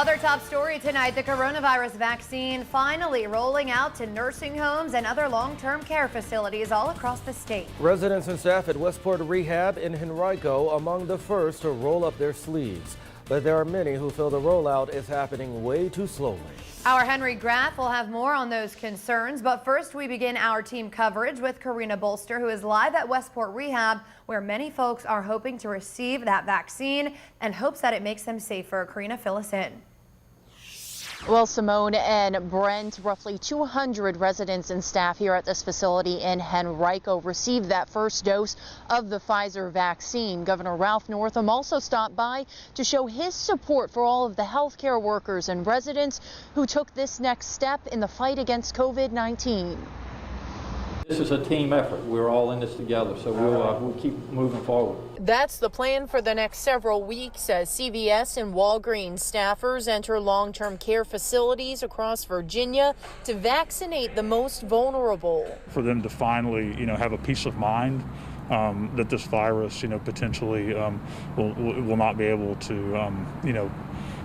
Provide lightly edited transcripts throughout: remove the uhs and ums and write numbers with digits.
Other top story tonight, the coronavirus vaccine finally rolling out to nursing homes and other long-term care facilities all across the state. Residents and staff at Westbrook Rehab in Henrico among the first to roll up their sleeves. But there are many who feel the rollout is happening way too slowly. Our Henry Graff will have more on those concerns, but first we begin our team coverage with Karina Bolster, who is live at Westport Rehab, where many folks are hoping to receive that vaccine and hopes that it makes them safer. Karina, fill us in. Well, Simone and Brent, roughly 200 residents and staff here at this facility in Henrico received that first dose of the Pfizer vaccine. Governor Ralph Northam also stopped by to show his support for all of the healthcare workers and residents who took this next step in the fight against COVID-19. This is a team effort. We're all in this together, so we'll keep moving forward. That's the plan for the next several weeks as CVS and Walgreens staffers enter long-term care facilities across Virginia to vaccinate the most vulnerable. For them to finally, have a peace of mind that this virus, potentially will not be able to,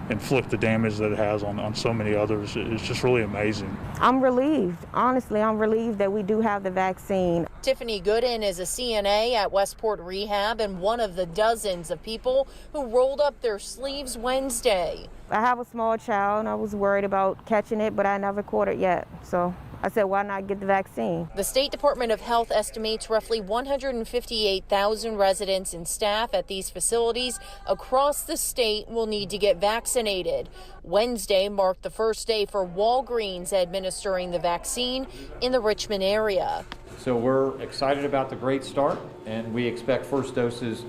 inflict the damage that it has on so many others. It's just really amazing. I'm relieved. Honestly, I'm relieved that we do have the vaccine. Tiffany Gooden is a CNA at Westport Rehab and one of the dozens of people who rolled up their sleeves Wednesday. I have a small child and I was worried about catching it, but I never caught it yet. So I said, why not get the vaccine? The State Department of Health estimates roughly 158,000 residents and staff at these facilities across the state will need to get vaccinated. Wednesday marked the first day for Walgreens administering the vaccine in the Richmond area. So we're excited about the great start, and we expect first doses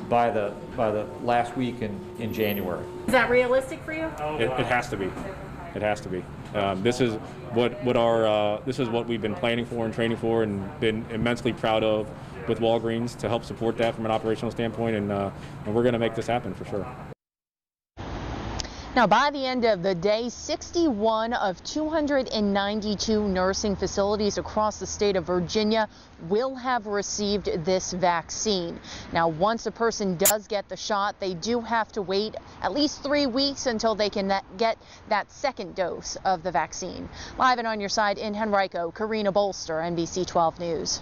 by the last week in January. Is that realistic for you? It has to be. It has to be. This is what we've been planning for and training for, and been immensely proud of with Walgreens to help support that from an operational standpoint, and we're going to make this happen for sure. Now, by the end of the day, 61 of 292 nursing facilities across the state of Virginia will have received this vaccine. Now, once a person does get the shot, they do have to wait at least 3 weeks until they can get that second dose of the vaccine. Live and on your side in Henrico, Karina Bolster, NBC 12 News.